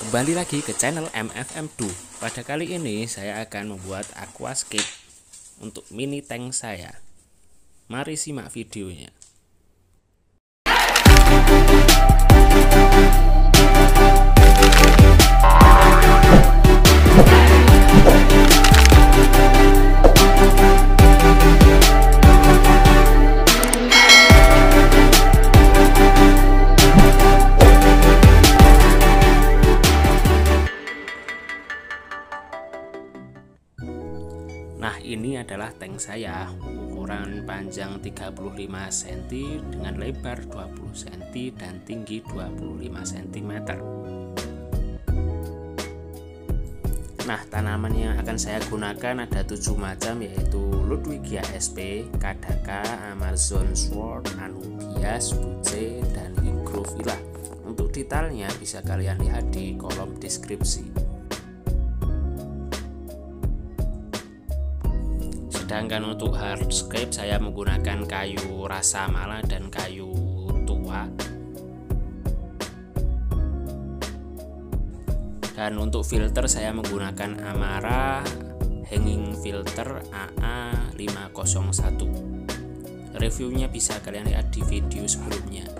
Kembali lagi ke channel MFM2. Pada kali ini saya akan membuat aquascape untuk mini tank saya. Mari simak videonya. Nah, ini adalah tank saya, ukuran panjang 35 cm dengan lebar 20 cm dan tinggi 25 cm. Nah, tanaman yang akan saya gunakan ada 7 macam, yaitu Ludwigia sp, Kadaka, Amazon Sword, Anubias, Buce, dan Hygrophila. Untuk detailnya bisa kalian lihat di kolom deskripsi. Sedangkan untuk hardscape saya menggunakan kayu rasa mala dan kayu tua. Dan untuk filter saya menggunakan Amara Hanging Filter AA501. Reviewnya bisa kalian lihat di video sebelumnya.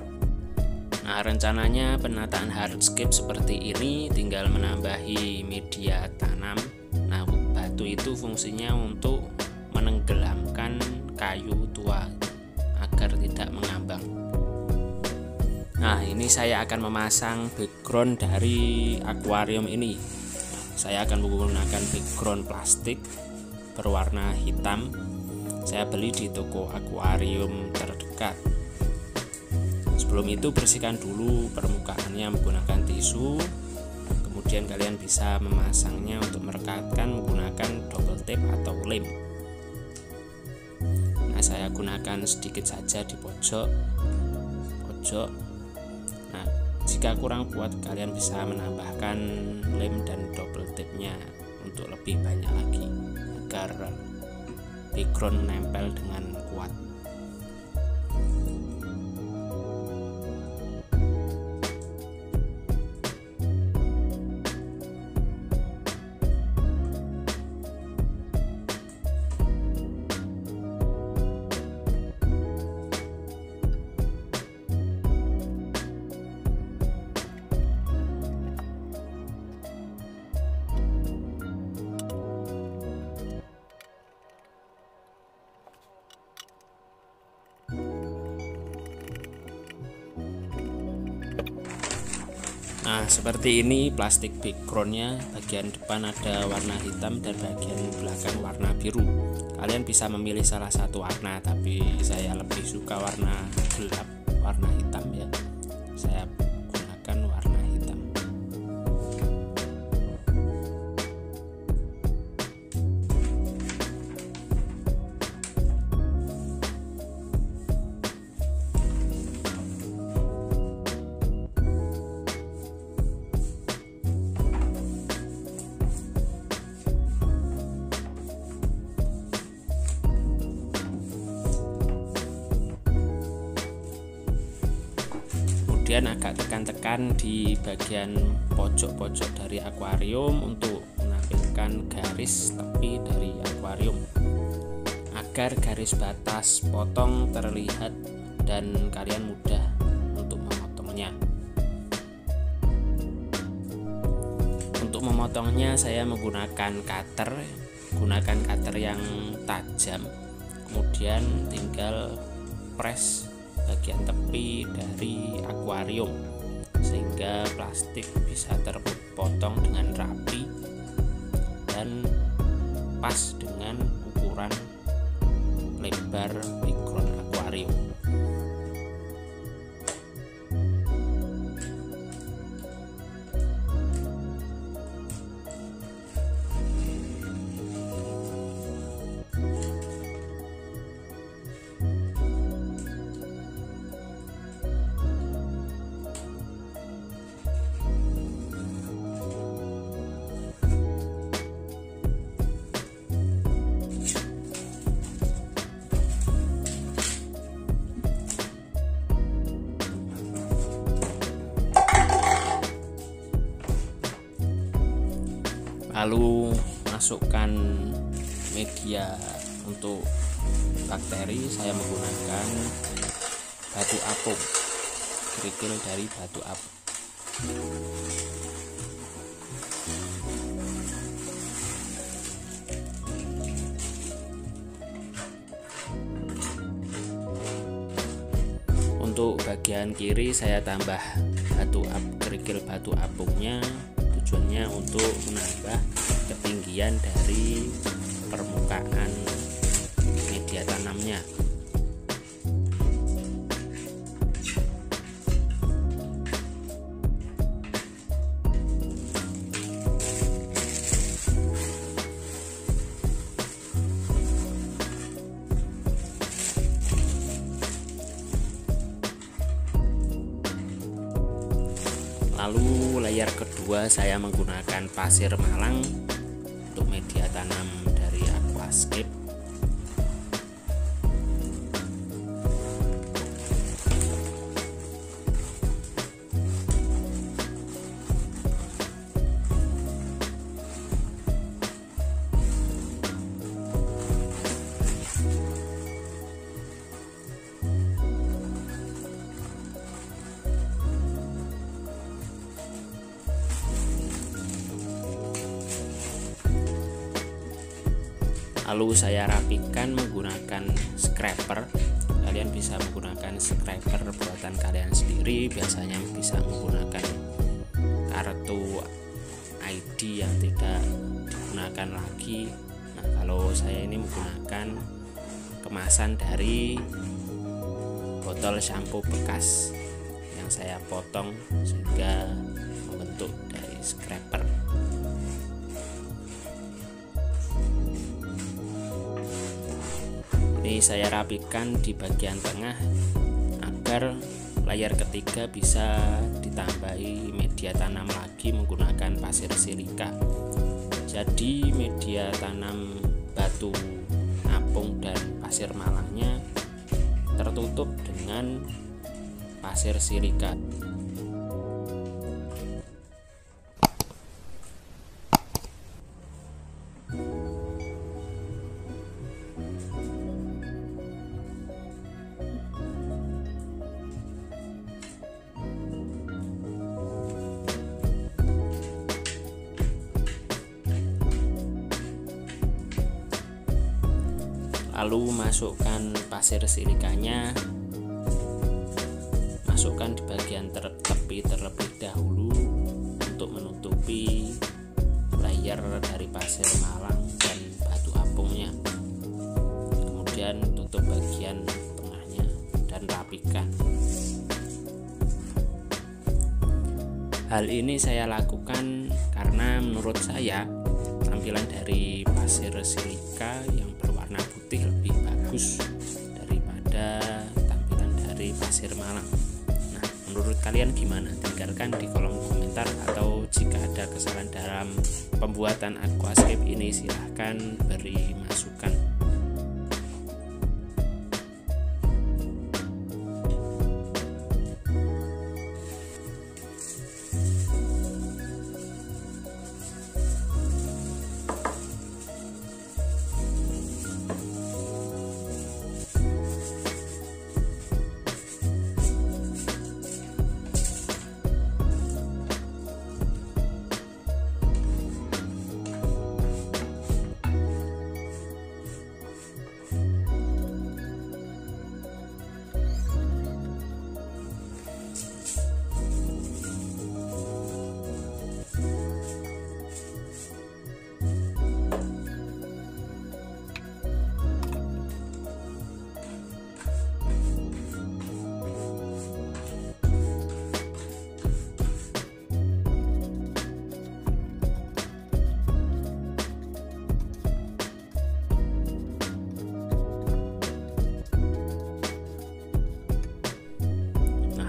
Nah, rencananya penataan hardscape seperti ini tinggal menambahi media tanam. Nah, batu itu fungsinya untuk menenggelamkan kayu tua agar tidak mengambang. Nah, ini saya akan memasang background dari akuarium ini. Saya akan menggunakan background plastik berwarna hitam. Saya beli di toko akuarium terdekat. Sebelum itu bersihkan dulu permukaannya menggunakan tisu. Kemudian kalian bisa memasangnya untuk merekatkan menggunakan double tape atau lem. Saya gunakan sedikit saja di pojok. Nah, jika kurang kuat kalian bisa menambahkan lem dan double tape nya untuk lebih banyak lagi agar background nempel dengan kuat. Nah, seperti ini plastik backgroundnya. Bagian depan ada warna hitam dan bagian belakang warna biru. Kalian bisa memilih salah satu warna, tapi saya lebih suka warna gelap, warna hitam ya. Saya gunakan warna hitam. Kemudian agak tekan-tekan di bagian pojok-pojok dari akuarium untuk menampilkan garis tepi dari akuarium agar garis batas potong terlihat dan kalian mudah untuk memotongnya. Untuk memotongnya saya menggunakan cutter, yang tajam. Kemudian tinggal press bagian tepi dari akuarium sehingga plastik bisa terpotong dengan rapi dan pas dengan ukuran lebar background akuarium. Lalu masukkan media untuk bakteri. Saya menggunakan batu apung, kerikil dari batu apung. Untuk bagian kiri saya tambah kerikil batu apungnya, tujuannya untuk menambah ketinggian dari permukaan media tanamnya. Lalu layer kedua saya menggunakan pasir malang untuk media tanam dari aquascape. Lalu saya rapikan menggunakan scraper. Kalian bisa menggunakan scraper buatan kalian sendiri, biasanya bisa menggunakan kartu ID yang tidak digunakan lagi. Nah, kalau saya ini menggunakan kemasan dari botol shampoo bekas yang saya potong sehingga membentuk dari scraper. Ini saya rapikan di bagian tengah agar layer ketiga bisa ditambahi media tanam lagi menggunakan pasir silika. Jadi media tanam batu apung dan pasir malangnya tertutup dengan pasir silika. Lalu masukkan pasir silikanya, masukkan di bagian tepi terlebih dahulu untuk menutupi layer dari pasir malang dan batu apungnya. Kemudian tutup bagian tengahnya dan rapikan. Hal ini saya lakukan karena menurut saya tampilan dari pasir silika yang berwarna putih lebih bagus daripada tampilan dari pasir malang. Nah, menurut kalian gimana? Tinggalkan di kolom komentar, atau jika ada kesalahan dalam pembuatan aquascape ini silahkan beri masukan.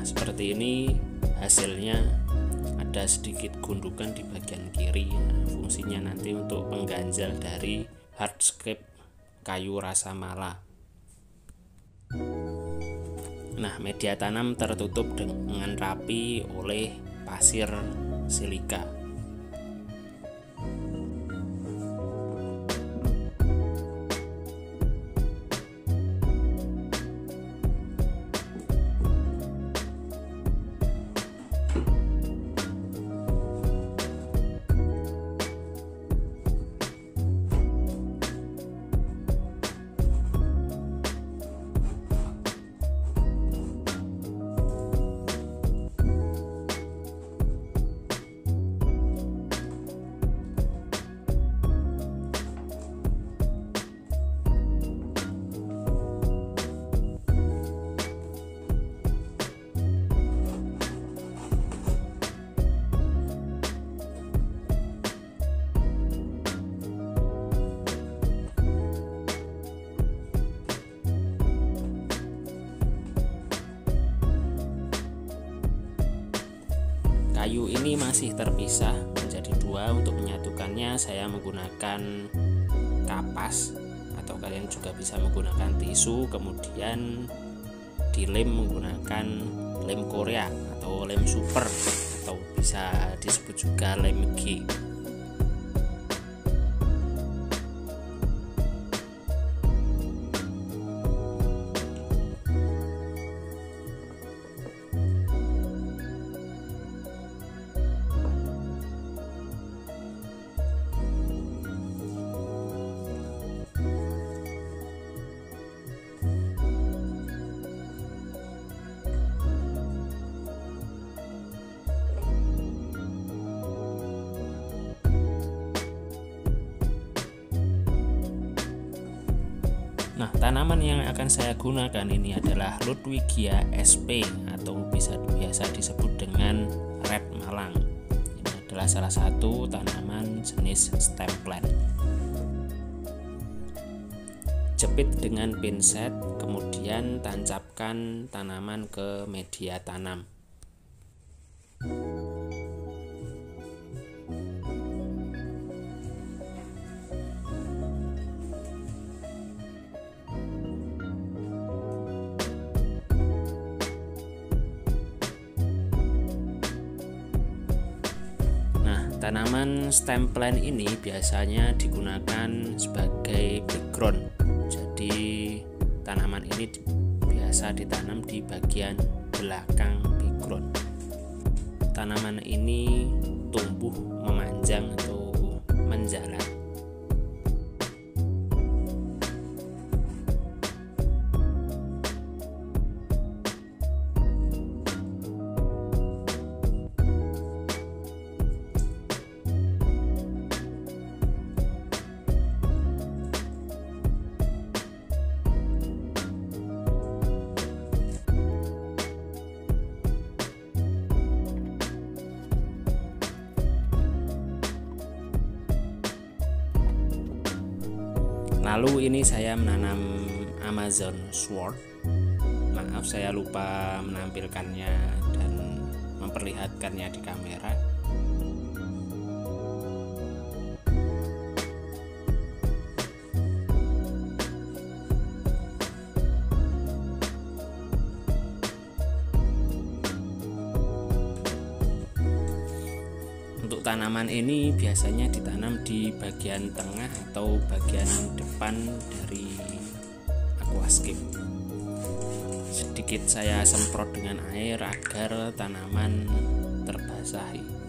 Seperti ini hasilnya, ada sedikit gundukan di bagian kiri. Fungsinya nanti untuk pengganjal dari hardscape kayu rasa mala. Nah, media tanam tertutup dengan rapi oleh pasir silika. review ini masih terpisah menjadi dua. Untuk menyatukannya saya menggunakan kapas, atau kalian juga bisa menggunakan tisu, kemudian dilem menggunakan lem Korea atau lem super, atau bisa disebut juga lem G. Nah, tanaman yang akan saya gunakan ini adalah Ludwigia sp, atau biasa disebut dengan Red Malang. Ini adalah salah satu tanaman jenis stem plant. Jepit dengan pinset, kemudian tancapkan tanaman ke media tanam. Tanaman stem plant ini biasanya digunakan sebagai background. Jadi tanaman ini biasa ditanam di bagian belakang background. Tanaman ini tumbuh memanjang atau menjalar. Lalu ini saya menanam Amazon Sword. Maaf, saya lupa menampilkannya dan memperlihatkannya di kamera. Untuk tanaman ini biasanya ditanam di bagian tengah atau bagian depan dari aquascape. Sedikit saya semprot dengan air agar tanaman terbasahi.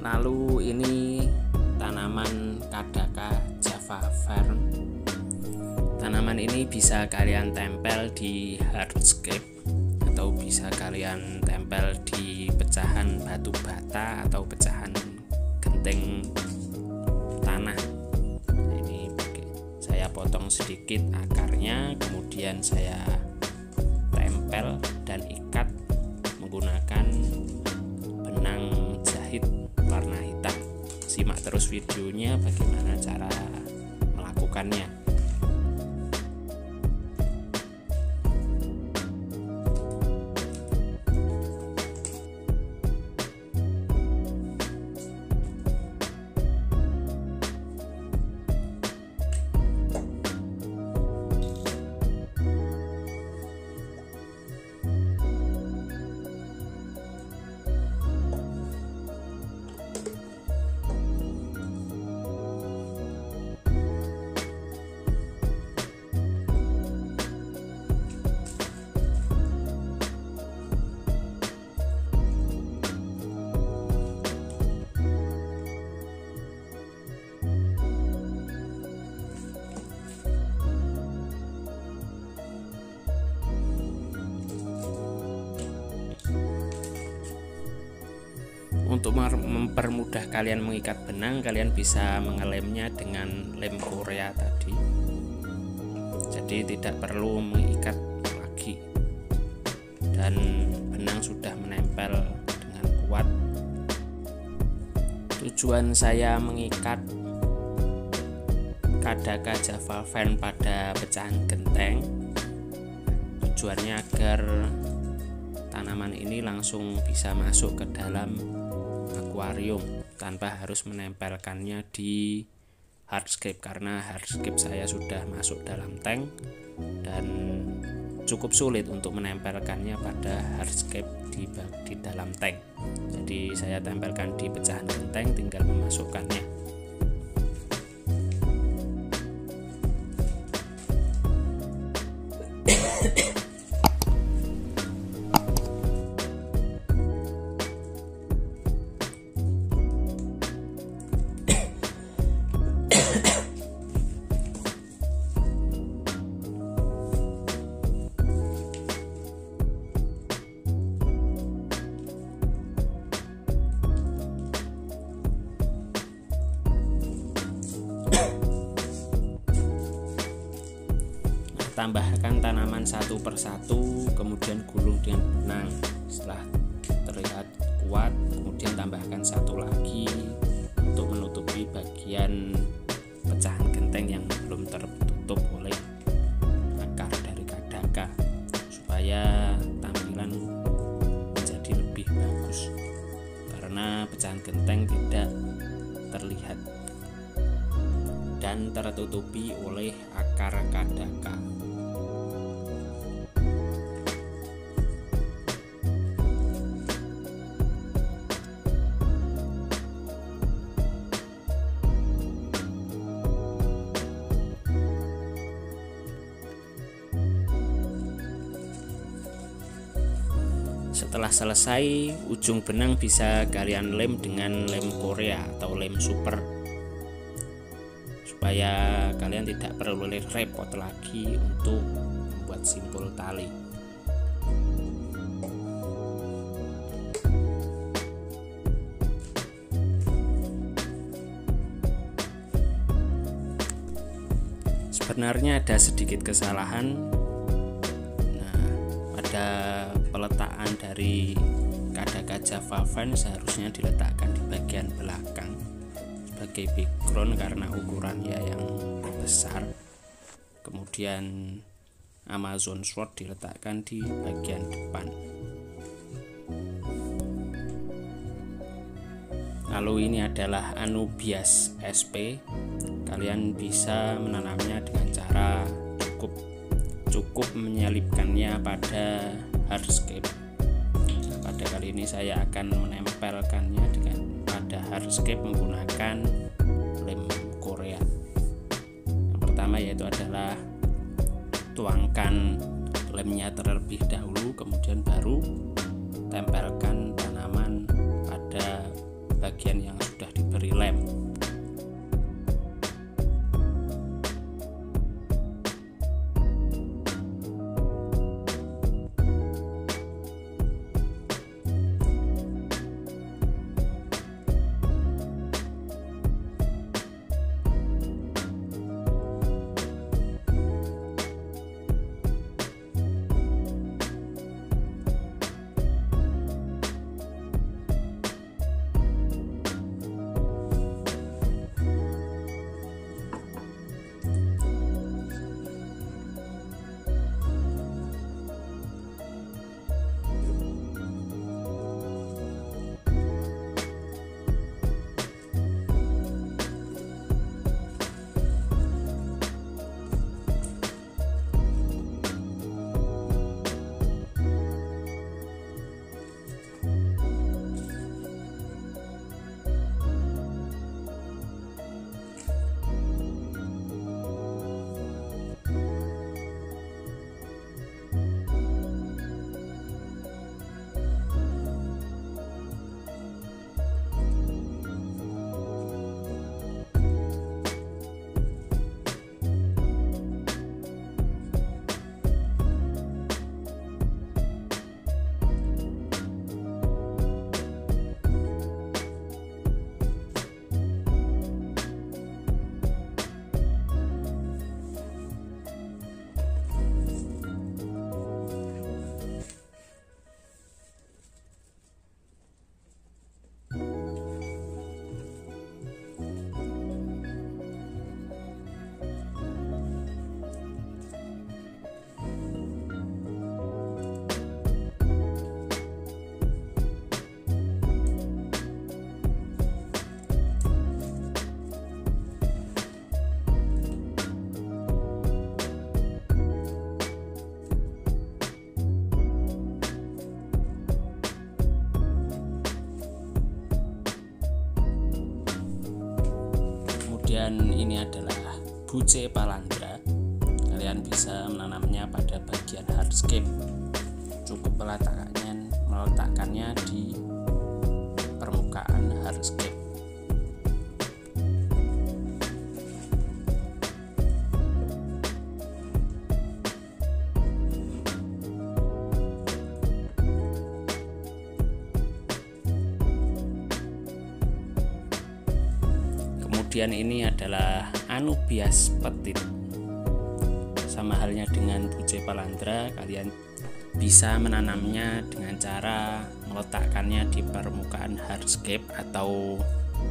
Lalu ini tanaman Kadaka Java Fern. Tanaman ini bisa kalian tempel di hardscape atau bisa kalian tempel di pecahan batu bata atau pecahan genteng tanah. Ini saya potong sedikit akarnya, kemudian saya tempel dan ikat menggunakan benang jahit warna hitam. Simak terus videonya bagaimana cara melakukannya. Untuk mempermudah kalian mengikat benang, kalian bisa mengelemnya dengan lem Korea tadi. Jadi tidak perlu mengikat lagi, dan benang sudah menempel dengan kuat. Tujuan saya mengikat Kadaka Java Fan pada pecahan genteng, tujuannya agar tanaman ini langsung bisa masuk ke dalam akuarium tanpa harus menempelkannya di hardscape, karena hardscape saya sudah masuk dalam tank dan cukup sulit untuk menempelkannya pada hardscape di dalam tank. Jadi saya tempelkan di pecahan genteng, tinggal memasukkannya. Tambahkan tanaman satu persatu, kemudian gulung dengan benang. Setelah terlihat kuat, kemudian tambahkan satu lagi untuk menutupi bagian pecahan genteng yang belum tertutup oleh akar dari Kadaka, supaya tampilan menjadi lebih bagus, karena pecahan genteng tidak terlihat dan tertutupi oleh akar Kadaka. Setelah selesai, ujung benang bisa kalian lem dengan lem Korea atau lem super, supaya kalian tidak perlu repot lagi untuk membuat simpul tali. Sebenarnya ada sedikit kesalahan. Nah, pada peletakan dari Kadaka Java Fan seharusnya diletakkan di bagian belakang sebagai background karena ukurannya yang besar. Kemudian Amazon Sword diletakkan di bagian depan. Lalu ini adalah Anubias SP. Kalian bisa menanamnya dengan cara cukup menyelipkannya pada hardscape. Pada kali ini saya akan menempelkannya pada hardscape menggunakan lem Korea. Yang pertama yaitu adalah tuangkan lemnya terlebih dahulu, kemudian baru tempelkan tanaman pada bagian yang sudah diberi lem. Kemudian ini adalah Buce Palandra. Kalian bisa menanamnya pada bagian hardscape. Cukup meletakkannya di permukaan hardscape. Kemudian ini adalah Anubias Petit. Sama halnya dengan Buce Palandra, kalian bisa menanamnya dengan cara meletakkannya di permukaan hardscape atau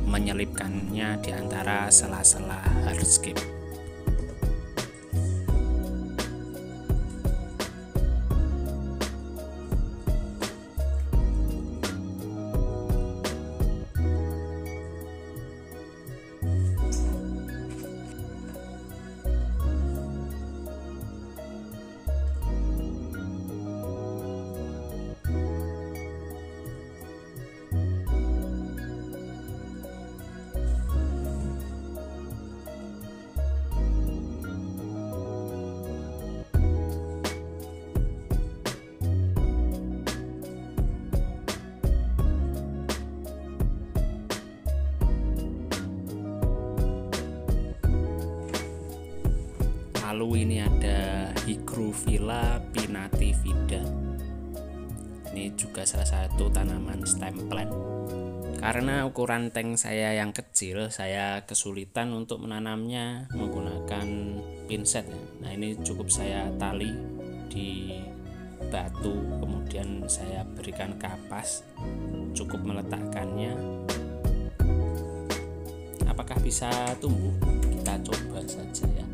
menyelipkannya di antara sela-sela hardscape. Lalu ini ada Hygrophila pinnatifida. Ini juga salah satu tanaman stem plant. Karena ukuran tank saya yang kecil, saya kesulitan untuk menanamnya menggunakan pinset. Nah, ini cukup saya tali di batu, kemudian saya berikan kapas, cukup meletakkannya. Apakah bisa tumbuh? Kita coba saja ya.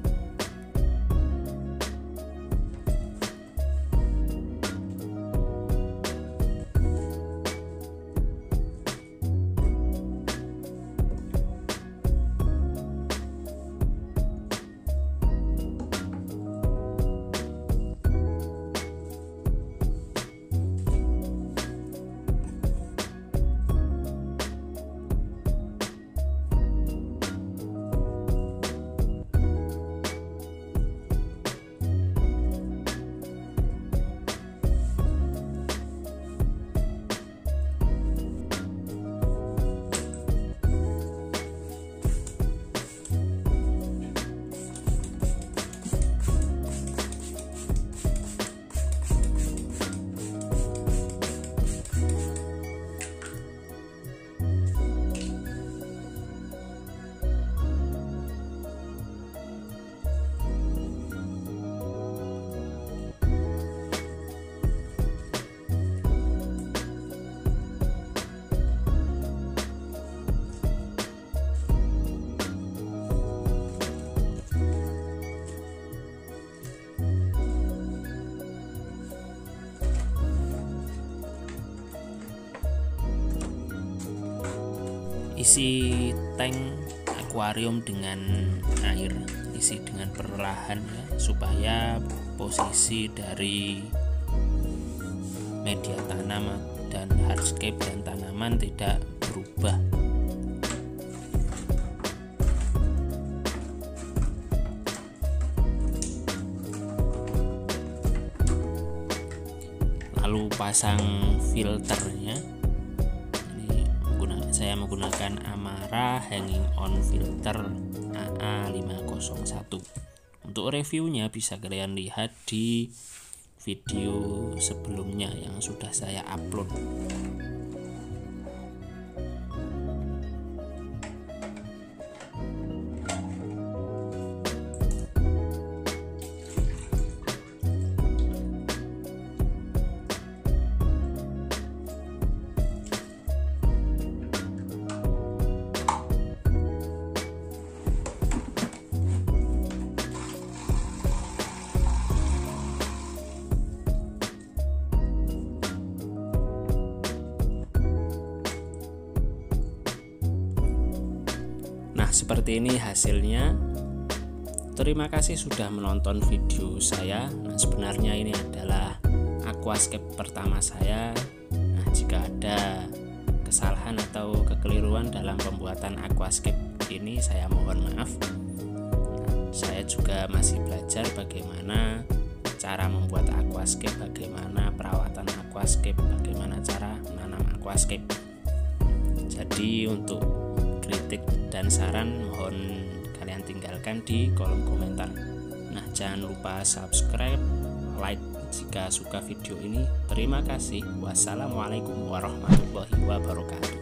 Isi tank akuarium dengan air, isi dengan perlahan ya, supaya posisi dari media tanam dan hardscape dan tanaman tidak berubah. Lalu pasang filternya. Saya menggunakan Amara Hanging On Filter AA501. Untuk reviewnya bisa kalian lihat di video sebelumnya yang sudah saya upload. Nah, seperti ini hasilnya. Terima kasih sudah menonton video saya. Nah, sebenarnya ini adalah aquascape pertama saya. Nah, jika ada kesalahan atau kekeliruan dalam pembuatan aquascape ini saya mohon maaf. Saya juga masih belajar bagaimana cara membuat aquascape, bagaimana perawatan aquascape, bagaimana cara menanam aquascape. Jadi untuk kritik dan saran mohon kalian tinggalkan di kolom komentar. Nah, jangan lupa subscribe, like jika suka video ini. Terima kasih. Wassalamualaikum warahmatullahi wabarakatuh.